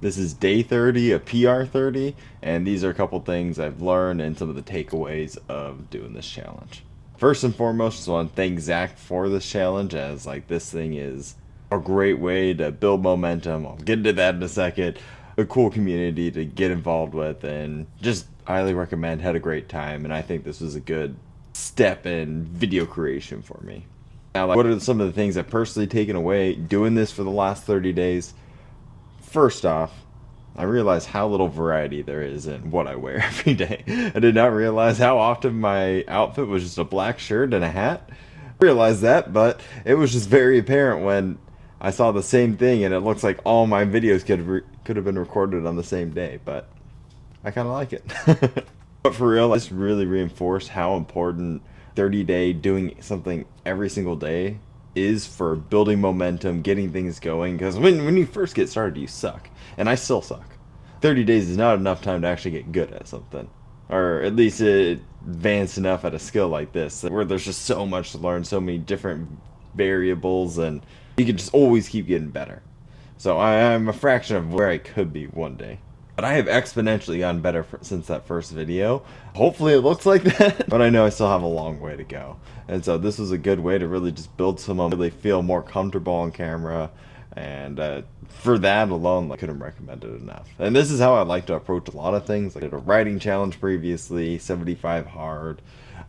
This is day 30 of pr30, and these are a couple things I've learned and some of the takeaways of doing this challenge. First and foremost, just want to thank Zach for this challenge, as like this thing is a great way to build momentum. I'll get into that in a second. A cool community to get involved with, and just highly recommend. Had a great time, and I think this was a good step in video creation for me. Now, like, what are some of the things I've personally taken away doing this for the last 30 days? First off, I realized how little variety there is in what I wear every day. I did not realize how often my outfit was just a black shirt and a hat. I realized that, but it was just very apparent when I saw the same thing, and it looks like all my videos could have been recorded on the same day, but I kind of like it. But for real, this really reinforced how important 30-day doing something every single day is for building momentum, getting things going. Because when you first get started, you suck. And I still suck. 30 days is not enough time to actually get good at something. Or at least advance enough at a skill like this, where there's just so much to learn, so many different variables, and you can just always keep getting better. So I'm a fraction of where I could be one day. But I have exponentially gotten better since that first video. Hopefully it looks like that, but I know I still have a long way to go. And so this was a good way to really just build someone really feel more comfortable on camera. And for that alone, I couldn't recommend it enough. And this is how I like to approach a lot of things. I did a writing challenge previously, 75 hard.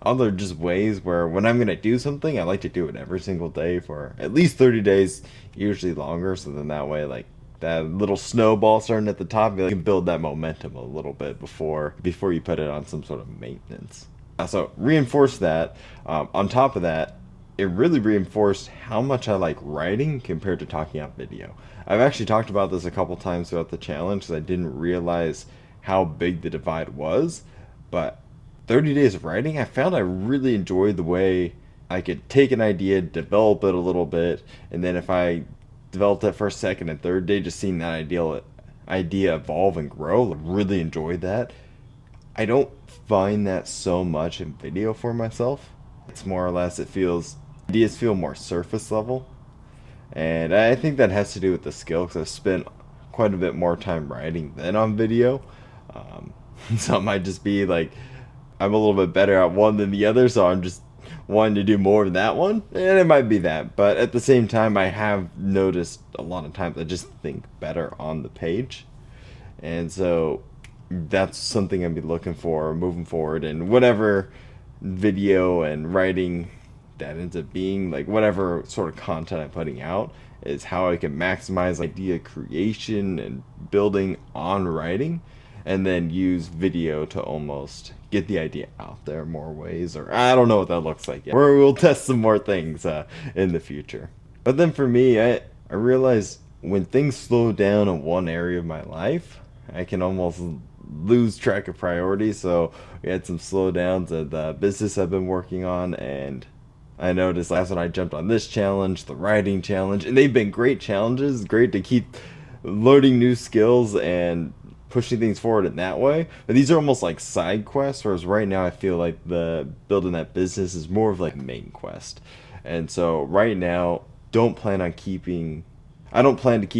Other just ways where when I'm going to do something, I like to do it every single day for at least 30 days, usually longer. So then that way, like, that little snowball starting at the top, you can build that momentum a little bit before you put it on some sort of maintenance. So reinforce that. On top of that, it really reinforced how much I like writing compared to talking on video. I've actually talked about this a couple times throughout the challenge because I didn't realize how big the divide was. But 30 days of writing, I found I really enjoyed the way I could take an idea, develop it a little bit, and then if I developed that first, second, and third day, just seeing that idea evolve and grow, really enjoyed that. I don't find that so much in video for myself. It's more or less, ideas feel more surface level. And I think that has to do with the skill, because I've spent quite a bit more time writing than on video. So it might just be like, I'm a little bit better at one than the other, so I'm just wanting to do more of that one, and it might be that. But at the same time, I have noticed a lot of times I just think better on the page, and so that's something I'll be looking for moving forward. And whatever video and writing that ends up being, like whatever sort of content I'm putting out, is how I can maximize idea creation and building on writing, and then use video to almost get the idea out there more ways. Or I don't know what that looks like yet. We'll test some more things in the future. But then for me, I realized when things slow down in one area of my life, I can almost lose track of priorities. So we had some slowdowns at the business I've been working on, and I noticed last when I jumped on this challenge, the writing challenge, and they've been great challenges, great to keep learning new skills and pushing things forward in that way. But these are almost like side quests, whereas right now I feel like the building that business is more of like a main quest. And so right now, I don't plan to keep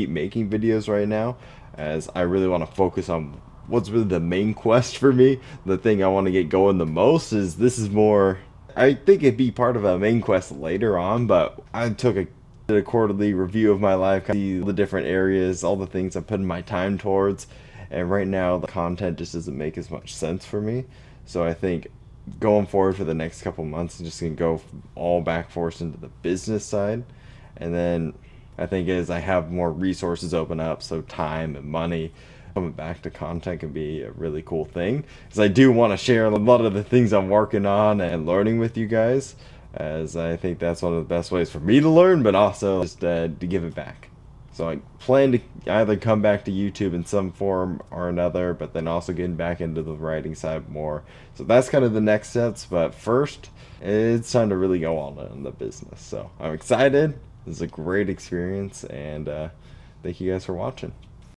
making videos right now, as I really want to focus on what's really the main quest for me. The thing I want to get going the most is, this is more, I think it'd be part of a main quest later on, but I did a quarterly review of my life, see the different areas, all the things I'm putting my time towards. And right now the content just doesn't make as much sense for me. So I think going forward for the next couple months, I'm just going to go all back force into the business side. And then I think as I have more resources open up, so time and money, coming back to content can be a really cool thing. Because I do want to share a lot of the things I'm working on and learning with you guys, as I think that's one of the best ways for me to learn, but also just to give it back. So I plan to either come back to YouTube in some form or another, but then also getting back into the writing side more. So that's kind of the next steps. But first, it's time to really go all in on the business. So I'm excited. This is a great experience, and thank you guys for watching.